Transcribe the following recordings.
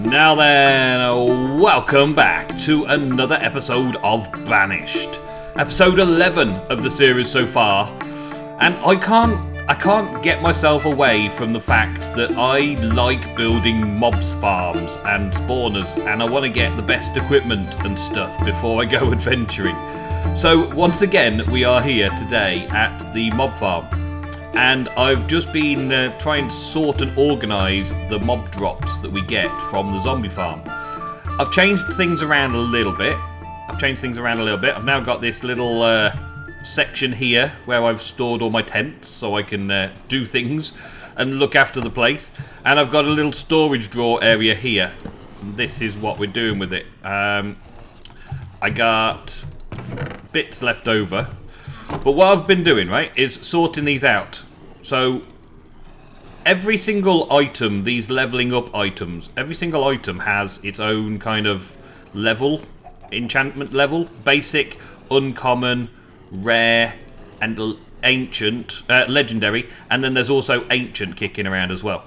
Now then, welcome back to another episode of Banished. Episode 11 of the series so far. And I can't get myself away from the fact that I like building mobs farms and spawners, and I want to get the best equipment and stuff before I go adventuring. So once again, we are here today at the mob farm. And I've just been trying to sort and organise the mob drops that we get from the zombie farm. I've changed things around a little bit. I've now got this little section here where I've stored all my tents so I can do things and look after the place. And I've got a little storage drawer area here. This is what we're doing with it. I got bits left over. But what I've been doing, right, is sorting these out. So, every single item, these leveling up items, every single item has its own kind of level, enchantment level. Basic, uncommon, rare, and ancient, legendary. And then there's also ancient kicking around as well.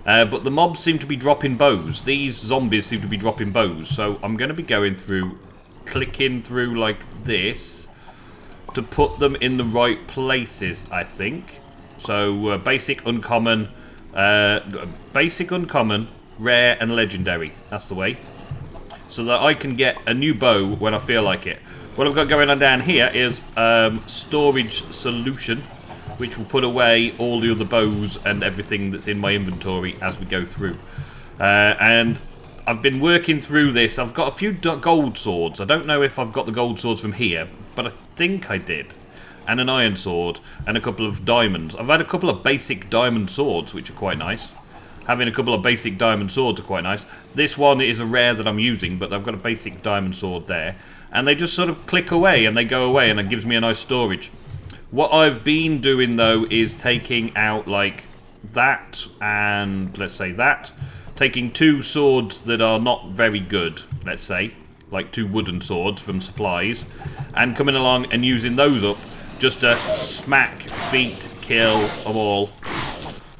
But the mobs seem to be dropping bows. These zombies seem to be dropping bows. So, I'm going to be going through, clicking through like this to put them in the right places, I think. So basic, uncommon, rare and legendary. That's the way. So that I can get a new bow when I feel like it. What I've got going on down here is storage solution, which will put away all the other bows and everything that's in my inventory as we go through. And I've been working through this. I've got a few gold swords. I don't know if I've got the gold swords from here, but I think I did. And an iron sword and a couple of diamonds. I've had a couple of basic diamond swords, which are quite nice. Having a couple of basic diamond swords are quite nice. This one is a rare that I'm using, but I've got a basic diamond sword there. And they just sort of click away and they go away, and it gives me a nice storage. What I've been doing, though, is taking out like that and, let's say, that. Taking two swords that are not very good, let's say, like two wooden swords from supplies, and coming along and using those up just to smack, beat, kill them all.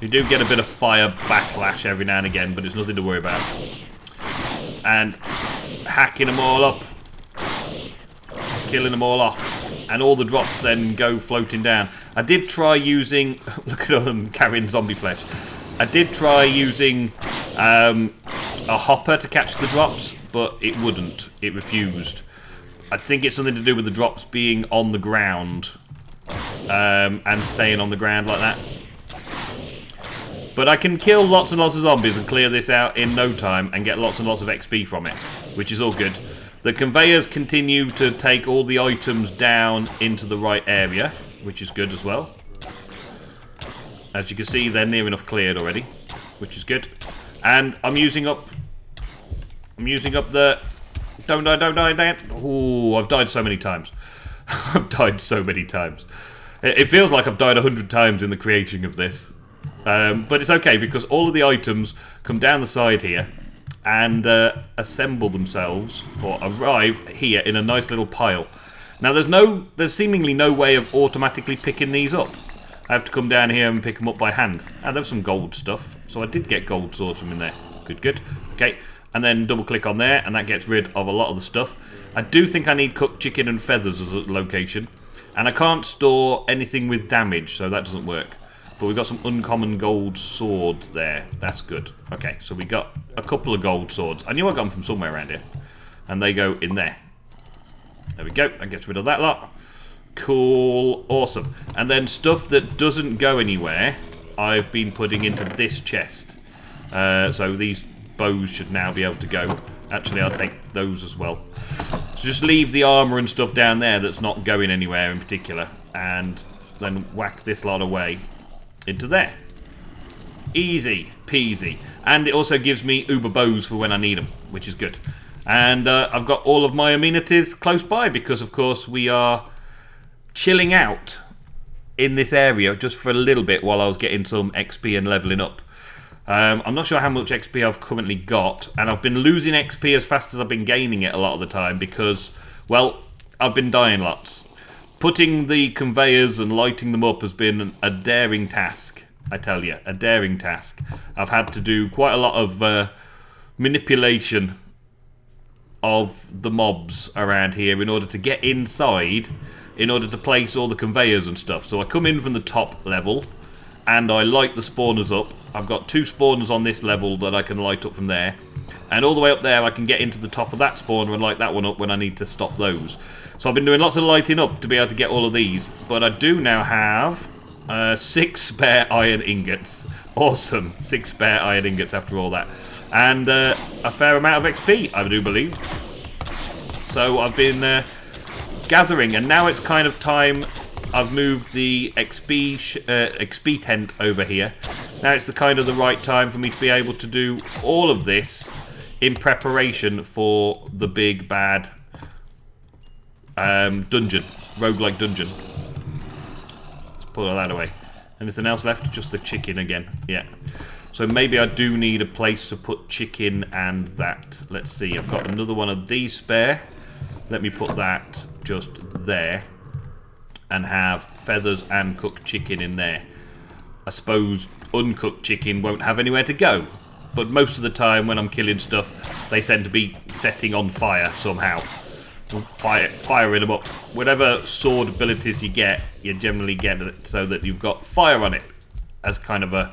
You do get a bit of fire backlash every now and again, but it's nothing to worry about. And hacking them all up, killing them all off, and all the drops then go floating down. I did try using, look at them carrying zombie flesh. I did try using a hopper to catch the drops, but it wouldn't. It refused. I think it's something to do with the drops being on the ground and staying on the ground like that. But I can kill lots and lots of zombies and clear this out in no time and get lots and lots of XP from it, which is all good. The conveyors continue to take all the items down into the right area, which is good as well. As you can see, they're near enough cleared already, which is good. And I'm using up the... Don't die. Ooh, I've died so many times. I've died so many times. It feels like I've died 100 times in the creation of this. But it's okay, because all of the items come down the side here and assemble themselves, or arrive here in a nice little pile. Now there's seemingly no way of automatically picking these up. I have to come down here and pick them up by hand. And there's some gold stuff. So I did get gold swords from in there. Good. Okay. And then double click on there, and that gets rid of a lot of the stuff. I do think I need cooked chicken and feathers as a location. And I can't store anything with damage, so that doesn't work. But we've got some uncommon gold swords there. That's good. Okay, so we got a couple of gold swords. I knew I got them from somewhere around here. And they go in there. There we go. That gets rid of that lot. Cool. Awesome. And then stuff that doesn't go anywhere, I've been putting into this chest. So these bows should now be able to go. Actually, I'll take those as well. So just leave the armour and stuff down there that's not going anywhere in particular. And then whack this lot away into there. Easy peasy. And it also gives me uber bows for when I need them, which is good. And I've got all of my amenities close by because, of course, we are chilling out in this area just for a little bit while I was getting some XP and leveling up. I'm not sure how much XP I've currently got, and I've been losing XP as fast as I've been gaining it a lot of the time because, well, I've been dying lots. Putting the conveyors and lighting them up has been a daring task, I tell you, a daring task. I've had to do quite a lot of manipulation of the mobs around here in order to get inside, in order to place all the conveyors and stuff. So I come in from the top level and I light the spawners up. I've got 2 spawners on this level that I can light up from there, and all the way up there I can get into the top of that spawner and light that one up when I need to stop those. So I've been doing lots of lighting up to be able to get all of these, but I do now have 6 spare iron ingots. Awesome, 6 spare iron ingots after all that, and a fair amount of XP, I do believe. So I've been gathering, and now it's kind of time. I've moved the XP tent over here. Now it's the right time for me to be able to do all of this in preparation for the big bad dungeon, roguelike dungeon. Let's pull all that away. Anything else left? Just the chicken again. Yeah. So maybe I do need a place to put chicken and that. Let's see. I've got another one of these spare. Let me put that just there and have feathers and cooked chicken in there. I suppose uncooked chicken won't have anywhere to go, but most of the time when I'm killing stuff, they tend to be setting on fire somehow. Firing them up. Whatever sword abilities you get, you generally get it so that you've got fire on it as kind of a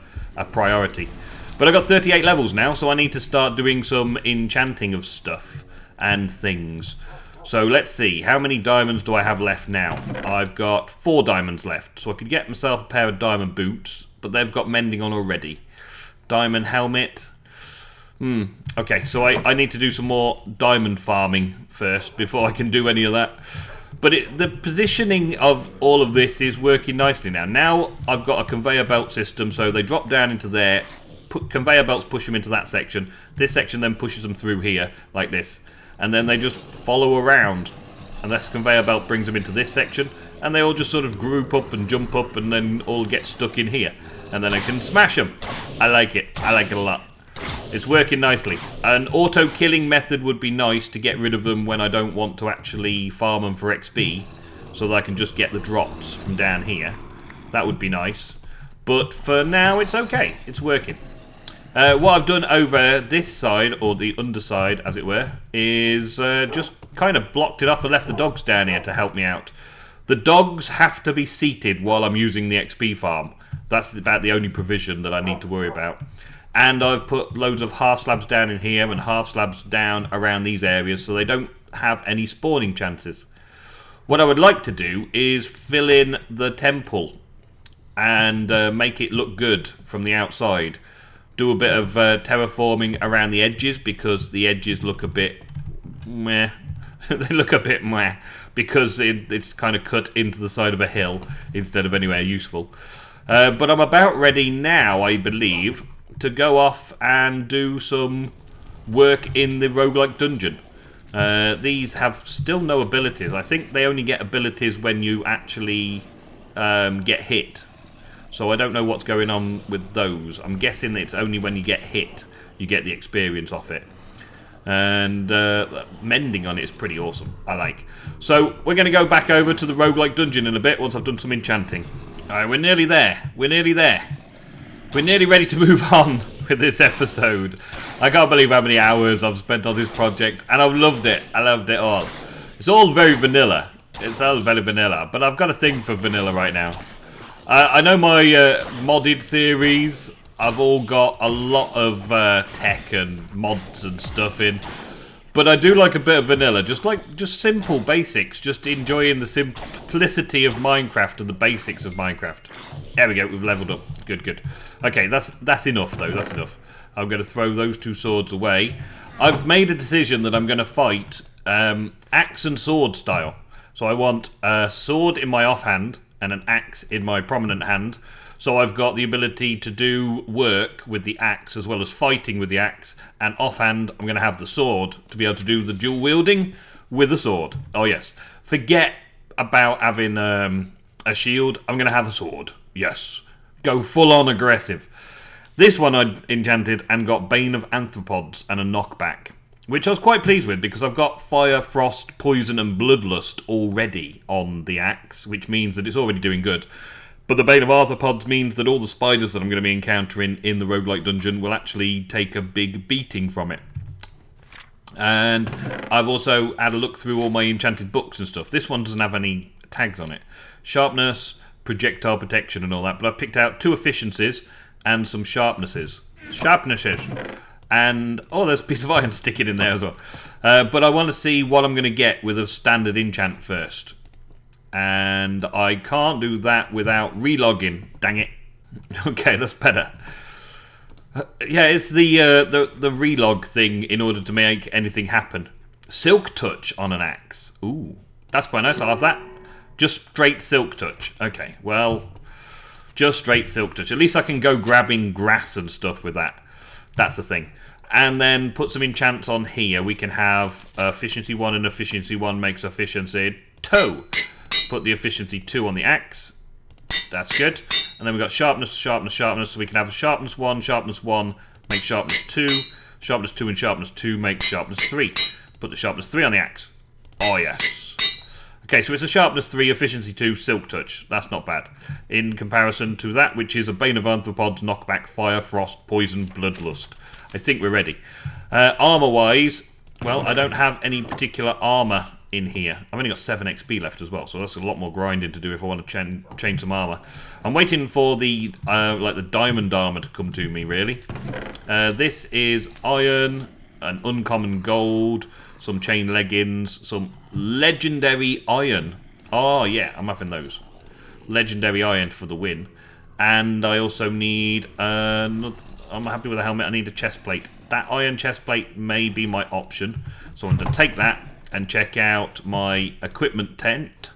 priority. But I've got 38 levels now, so I need to start doing some enchanting of stuff and things. So let's see, how many diamonds do I have left now? I've got 4 diamonds left, so I could get myself a pair of diamond boots, but they've got mending on already. Diamond helmet. Okay, so I need to do some more diamond farming first before I can do any of that. But the positioning of all of this is working nicely now. Now I've got a conveyor belt system, so they drop down into there, conveyor belts push them into that section. This section then pushes them through here, like this. And then they just follow around. And this conveyor belt brings them into this section, and they all just sort of group up and jump up and then all get stuck in here. And then I can smash them. I like it. I like it a lot. It's working nicely. An auto-killing method would be nice to get rid of them when I don't want to actually farm them for XP, so that I can just get the drops from down here. That would be nice. But for now, it's okay. It's working. What I've done over this side, or the underside, as it were, is just kind of blocked it off and left the dogs down here to help me out. The dogs have to be seated while I'm using the XP farm. That's about the only provision that I need to worry about. And I've put loads of half slabs down in here and half slabs down around these areas so they don't have any spawning chances. What I would like to do is fill in the temple and make it look good from the outside. Do a bit of terraforming around the edges because the edges look a bit meh. They look a bit meh because it's kind of cut into the side of a hill instead of anywhere useful. But I'm about ready now, I believe, to go off and do some work in the roguelike dungeon. These have still no abilities. I think they only get abilities when you actually get hit. So I don't know what's going on with those. I'm guessing it's only when you get hit you get the experience off it. And mending on it is pretty awesome. I like. So we're going to go back over to the roguelike dungeon in a bit once I've done some enchanting. Alright, we're nearly there. We're nearly there. We're nearly ready to move on with this episode. I can't believe how many hours I've spent on this project, and I've loved it. I loved it all. It's all very vanilla. It's all very vanilla, but I've got a thing for vanilla right now. I know my modded series, I've all got a lot of tech and mods and stuff in, but I do like a bit of vanilla, just simple basics, just enjoying the simplicity of Minecraft and the basics of Minecraft. There we go, we've leveled up. Good, good. Okay, that's enough though, that's enough. I'm going to throw those 2 swords away. I've made a decision that I'm going to fight axe and sword style. So I want a sword in my offhand and an axe in my prominent hand. So I've got the ability to do work with the axe as well as fighting with the axe. And offhand, I'm going to have the sword to be able to do the dual wielding with the sword. Oh yes. Forget about having a shield. I'm going to have a sword. Yes. Go full on aggressive. This one I enchanted and got Bane of Arthropods and a knockback, which I was quite pleased with because I've got Fire, Frost, Poison and Bloodlust already on the axe, which means that it's already doing good. But the Bane of Arthropods means that all the spiders that I'm going to be encountering in the roguelike dungeon will actually take a big beating from it. And I've also had a look through all my enchanted books and stuff. This one doesn't have any tags on it. Sharpness, projectile protection and all that. But I've picked out 2 efficiencies and some sharpnesses. And, oh, there's a piece of iron sticking in there as well. But I want to see what I'm going to get with a standard enchant first. And I can't do that without relogging. Dang it. Okay, that's better. Yeah, it's the relog thing in order to make anything happen. Silk touch on an axe. Ooh, that's quite nice. I'll have that. Just straight silk touch. Okay, well, just straight silk touch. At least I can go grabbing grass and stuff with that. That's the thing. And then put some enchants on here. We can have efficiency 1 and efficiency 1 makes efficiency 2. Put the efficiency 2 on the axe. That's good. And then we've got sharpness, sharpness, sharpness. So we can have a sharpness 1, make sharpness 2. Sharpness 2 and sharpness 2 make sharpness 3. Put the sharpness 3 on the axe. Oh, yes. Okay, so it's a sharpness 3, efficiency 2, silk touch. That's not bad. In comparison to that, which is a Bane of Arthropods, knockback, fire, frost, poison, bloodlust. I think we're ready. Armor-wise, well, I don't have any particular armor in here. I've only got 7 XP left as well, so that's a lot more grinding to do if I want to change some armor. I'm waiting for the like the diamond armor to come to me, really. This is iron, an uncommon gold, some chain leggings, some legendary iron. Oh yeah, I'm having those. Legendary iron for the win. And I also need I'm happy with the helmet. I need a chest plate. That iron chest plate may be my option, so I'm going to take that and check out my equipment tent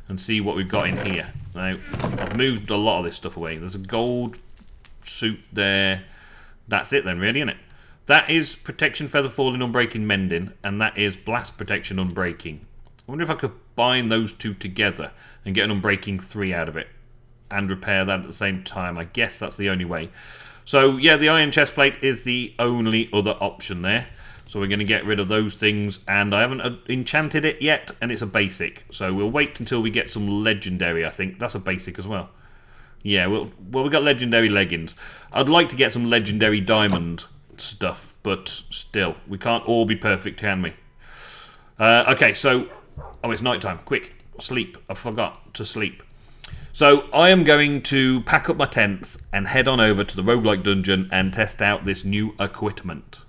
and see what we've got in here. Now, I've moved a lot of this stuff away. There's a gold suit there. That's it then, really, isn't it? That is protection, feather falling, unbreaking, mending, and that is blast protection, unbreaking. I wonder if I could bind those 2 together and get an unbreaking 3 out of it and repair that at the same time. I guess that's the only way. So, yeah, the iron chest plate is the only other option there. So we're going to get rid of those things, and I haven't enchanted it yet, and it's a basic. So we'll wait until we get some legendary, I think. That's a basic as well. Yeah, well, we've got legendary leggings. I'd like to get some legendary diamond stuff, but still, we can't all be perfect, can we? Okay, so... Oh, it's night time. Quick, sleep. I forgot to sleep. So I am going to pack up my tents and head on over to the roguelike dungeon and test out this new equipment.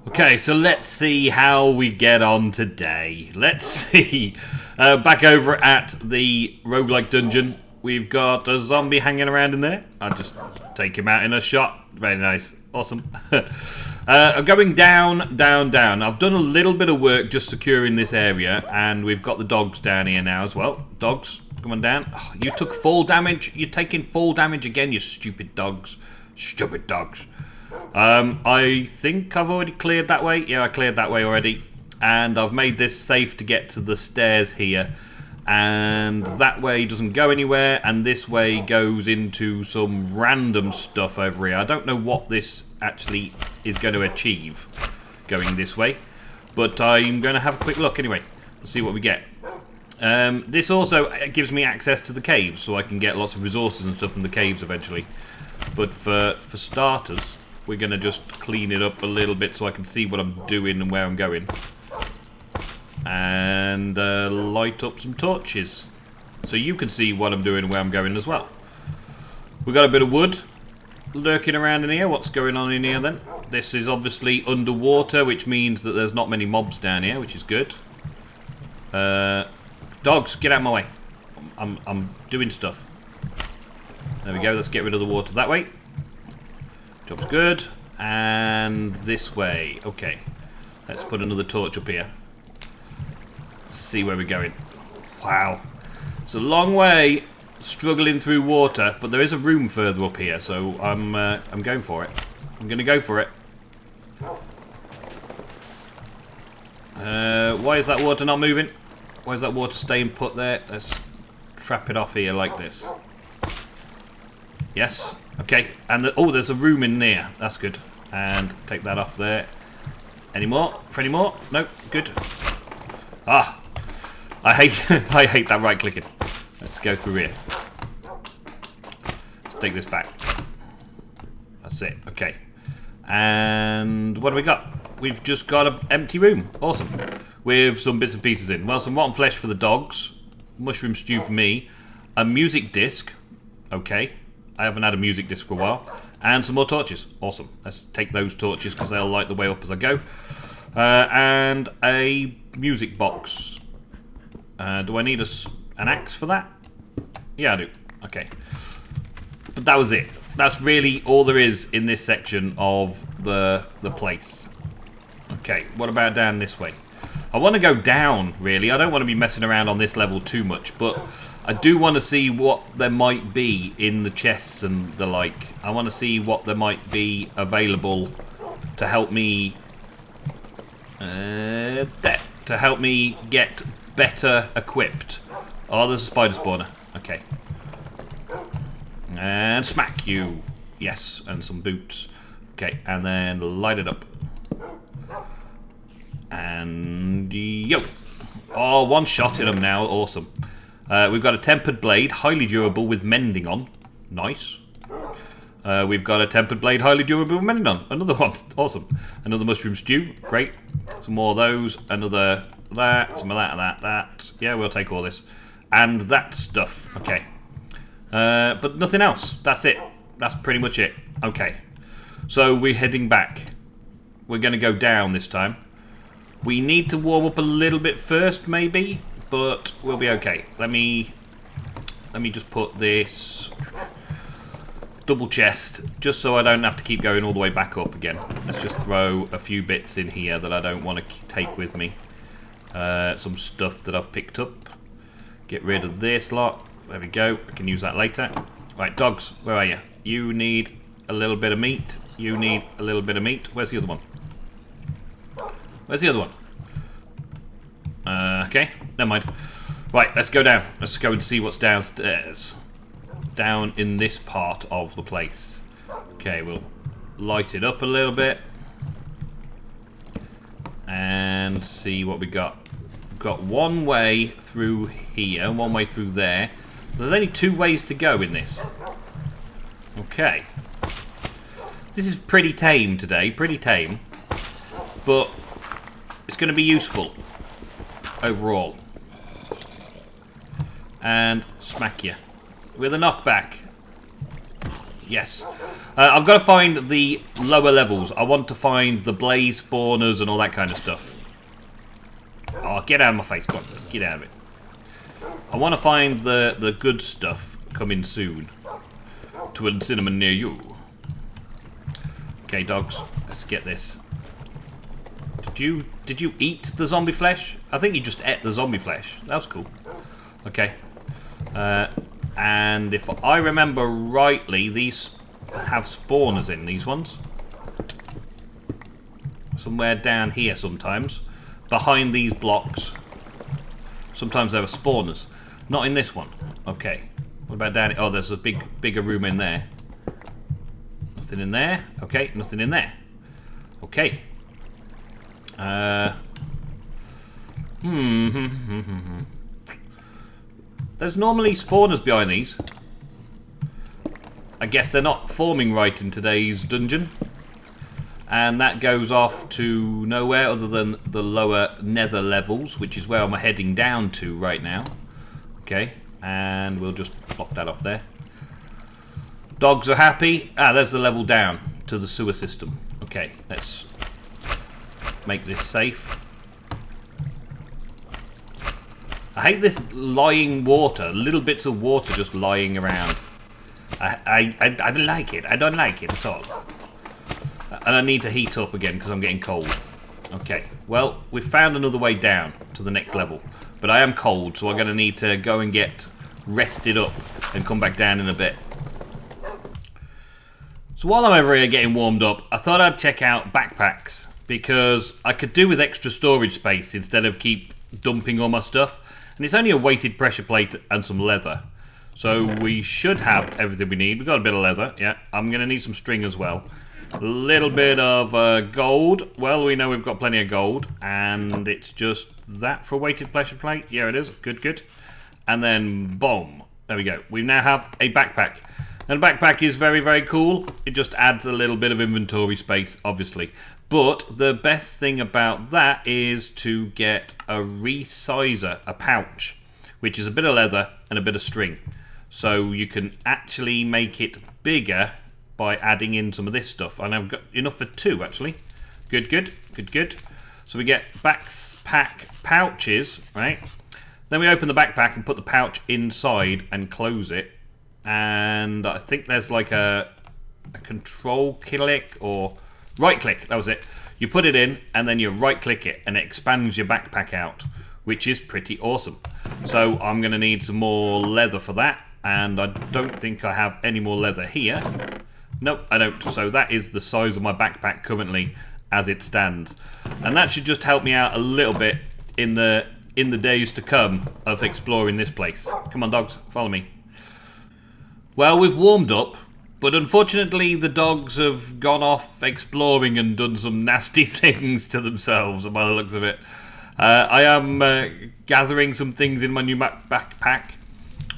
Okay, so let's see how we get on today. Let's see. Back over at the roguelike dungeon, we've got a zombie hanging around in there. I'll just take him out in a shot. Very nice. Awesome. I'm going down, down, down. I've done a little bit of work just securing this area, and we've got the dogs down here now as well. Dogs, come on down. Oh, you took full damage. You're taking full damage again, you stupid dogs. Stupid dogs. I think I've already cleared that way. Yeah, I cleared that way already. And I've made this safe to get to the stairs here. And that way doesn't go anywhere. And this way goes into some random stuff over here. I don't know what this actually is going to achieve going this way. But I'm going to have a quick look anyway. Let's see what we get. This also gives me access to the caves. So I can get lots of resources and stuff from the caves eventually. But for starters... we're going to just clean it up a little bit so I can see what I'm doing and where I'm going. And light up some torches. So you can see what I'm doing and where I'm going as well. We've got a bit of wood lurking around in here. What's going on in here then? This is obviously underwater, which means that there's not many mobs down here, which is good. Dogs, get out of my way. I'm doing stuff. There we go. Let's get rid of the water that way. Job's good. And this way. Okay. Let's put another torch up here. See where we're going. Wow. It's a long way struggling through water, but there is a room further up here, so I'm going for it. I'm going to go for it. Why is that water not moving? Why is that water staying put there? Let's trap it off here like this. Yes. Okay, and oh, there's a room in there. That's good. And take that off there. Any more? For any more? No. Good. Ah, I hate that right clicking. Let's go through here. Let's take this back. That's it. Okay. And what do we got? we've just got an empty room. Awesome. With some bits and pieces in. Well, some rotten flesh for the dogs. Mushroom stew for me. A music disc. Okay. I haven't had a music disc for a while. And some more torches. Awesome. Let's take those torches because they'll light the way up as I go. And a music box. Do I need an axe for that? Yeah, I do. Okay. But that was it. That's really all there is in this section of the place. Okay, what about down this way? I want to go down, really. I don't want to be messing around on this level too much, but I do want to see what there might be in the chests and the like. I want to see what there might be available to help me... to help me get better equipped. Oh, there's a spider spawner. Okay. And smack you. Yes, and some boots. Okay, and then light it up. And yo. Oh, one shot in them now. Awesome. We've got a tempered blade, highly durable with mending on. Nice. We've got a tempered blade, highly durable with mending on. Another one. Awesome. Another mushroom stew. Great. Some more of those. Another that. Some of that. Yeah, we'll take all this. And that stuff. Okay. But nothing else. That's it. That's pretty much it. Okay. So we're heading back. We're going to go down this time. We need to warm up a little bit first, maybe, but we'll be okay. Let me just put this double chest, just so I don't have to keep going all the way back up again. Let's just throw a few bits in here that I don't want to take with me. Some stuff that I've picked up. Get rid of this lot. There we go. I can use that later. Right, dogs, where are you? You need a little bit of meat. You need a little bit of meat. Where's the other one? Where's the other one? Okay, never mind. Right, let's go down. Let's go and see what's downstairs. Down in this part of the place. Okay, we'll light it up a little bit. And see what we got. We've got one way through here, one way through there. So there's only two ways to go in this. Okay. This is pretty tame today, pretty tame. But it's going to be useful overall. And smack you with a knockback. Yes. I've got to find the lower levels. I want to find the blaze spawners and all that kind of stuff. Oh, get out of my face. Come on, get out of it. I want to find the good stuff coming soon to a cinema near you. Okay, dogs, let's get this. Did you eat the zombie flesh? I think you just ate the zombie flesh. That was cool. Okay. And if I remember rightly, these have spawners in, these ones. Somewhere down here sometimes. Behind these blocks. Sometimes there are spawners. Not in this one. Okay. What about down here? Oh, there's a bigger room in there. Nothing in there. Okay, nothing in there. Okay. There's normally spawners behind these. I guess they're not forming right in today's dungeon. And that goes off to nowhere other than the lower nether levels, which is where I'm heading down to right now. Okay, and we'll just block that off there. Dogs are happy. Ah, there's the level down to the sewer system. Okay, let's make this safe. I hate this lying water, little bits of water just lying around. I don't like it. I don't like it at all. And I need to heat up again because I'm getting cold. Okay, well, we've found another way down to the next level. But I am cold, so I'm going to need to go and get rested up and come back down in a bit. So while I'm over here getting warmed up, I thought I'd check out backpacks. Because I could do with extra storage space instead of keep dumping all my stuff. And it's only a weighted pressure plate and some leather. So we should have everything we need. We've got a bit of leather, yeah. I'm going to need some string as well. A little bit of gold. Well, we know we've got plenty of gold. And it's just that for a weighted pressure plate. Yeah, it is. Good, good. And then, boom. There we go. We now have a backpack. And a backpack is very, very cool. It just adds a little bit of inventory space, obviously. But the best thing about that is to get a resizer, a pouch, which is a bit of leather and a bit of string. So you can actually make it bigger by adding in some of this stuff. And I've got enough for 2 actually. Good, good, good, good. So we get backpack pouches, right? Then we open the backpack and put the pouch inside and close it. And I think there's like a control click or right click, that was it. You put it in and then you right click it and it expands your backpack out, which is pretty awesome. So I'm going to need some more leather for that, and I don't think I have any more leather here. Nope, I don't. So that is the size of my backpack currently as it stands. And that should just help me out a little bit in the days to come of exploring this place. Come on dogs, follow me. Well, we've warmed up, but unfortunately the dogs have gone off exploring and done some nasty things to themselves by the looks of it. I am gathering some things in my new backpack.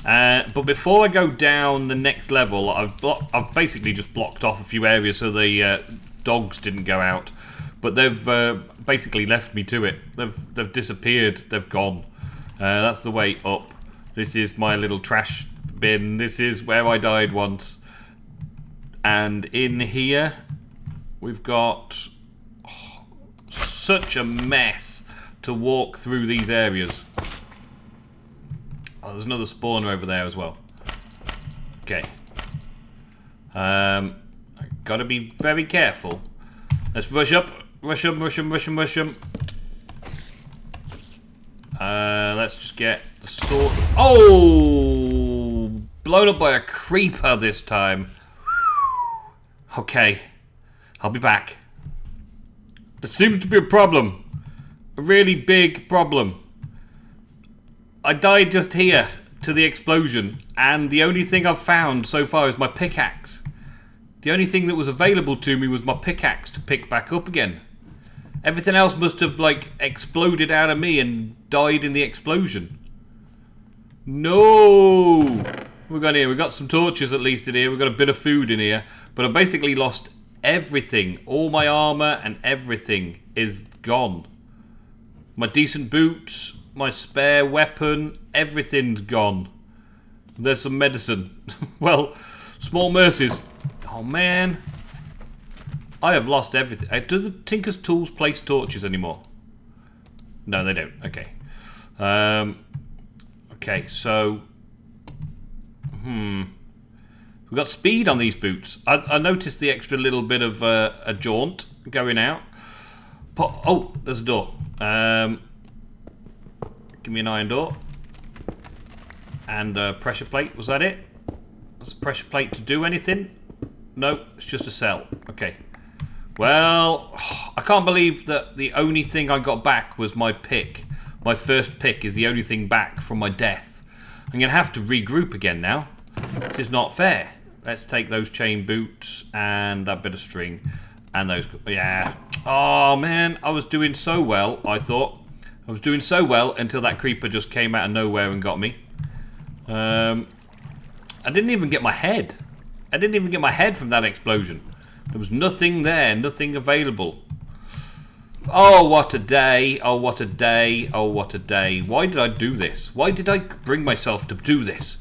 But before I go down the next level, I've basically just blocked off a few areas so the dogs didn't go out. But they've basically left me to it. They've disappeared. They've gone. That's the way up. This is my little trash bin. This is where I died once. And in here, we've got such a mess to walk through these areas. Oh, there's another spawner over there as well. Okay. I've got to be very careful. Let's rush up. Rush them, rush them, rush them, rush them. Let's just get the sword. Oh! Blown up by a creeper this time. Okay. I'll be back. There seems to be a problem. A really big problem. I died just here to the explosion, and the only thing I've found so far is my pickaxe. The only thing that was available to me was my pickaxe to pick back up again. Everything else must have, like, exploded out of me and died in the explosion. No! We've got here, we've got some torches at least in here, we've got a bit of food in here, but I basically lost everything. All my armor and everything is gone. My decent boots, my spare weapon, everything's gone. There's some medicine. Well, small mercies. Oh man. I have lost everything. Do the Tinker's Tools place torches anymore? No, they don't. Okay. Okay, so... We've got speed on these boots. I noticed the extra little bit of a jaunt going out. Oh, there's a door. Give me an iron door. And a pressure plate. Was that it? Was a pressure plate to do anything? No, it's just a cell. Okay. Well, I can't believe that the only thing I got back was my pick. My first pick is the only thing back from my death. I'm going to have to regroup again now. This is not fair. Let's take those chain boots and that bit of string and those... Yeah. Oh, man. I was doing so well, I thought. I was doing so well until that creeper just came out of nowhere and got me. I didn't even get my head. I didn't even get my head from that explosion. There was nothing there, nothing available. Oh, what a day. Oh, what a day. Oh, what a day. Why did I do this? Why did I bring myself to do this?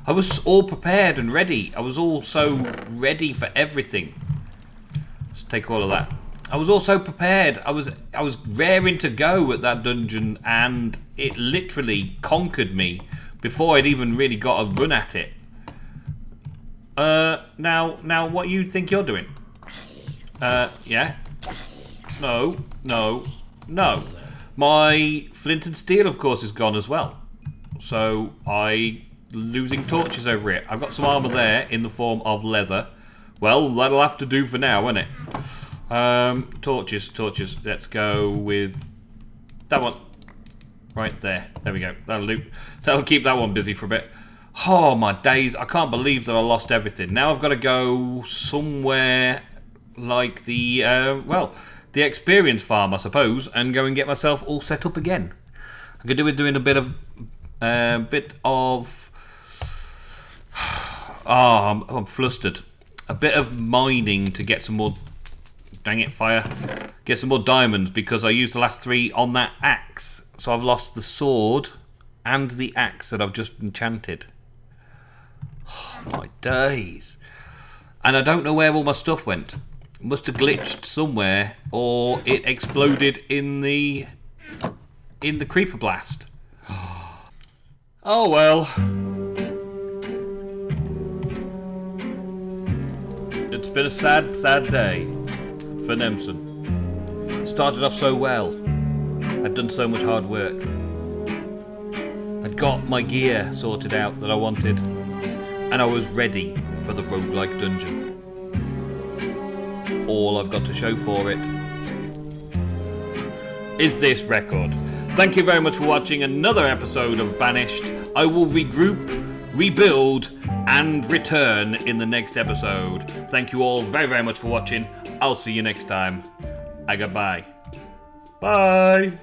I was all prepared and ready. I was all so ready for everything. Let's take all of that. I was all so prepared. I was raring to go at that dungeon, and it literally conquered me before I'd even really got a run at it. Now, what you think you're doing? Yeah? No, no, no. My flint and steel, of course, is gone as well. So, losing torches over it. I've got some armor there in the form of leather. Well, that'll have to do for now, won't it? Torches. Let's go with that one. Right there. There we go. That'll keep that one busy for a bit. Oh, my days. I can't believe that I lost everything. Now I've got to go somewhere like the, the experience farm, I suppose, and go and get myself all set up again. I could do with doing a bit of... I'm flustered. A bit of mining to get some more Dang it, fire. Get some more diamonds because I used the last 3 on that axe. So I've lost the sword and the axe that I've just enchanted. Oh, my days. And I don't know where all my stuff went. It must have glitched somewhere, or it exploded in the creeper blast. Oh well. It's been a sad, sad day for Nemsun. Started off so well. I'd done so much hard work. I'd got my gear sorted out that I wanted, and I was ready for the roguelike dungeon. All I've got to show for it is this record. Thank you very much for watching another episode of Banished. I will regroup, rebuild, and return in the next episode. Thank you all very, very much for watching. I'll see you next time. Goodbye. Bye.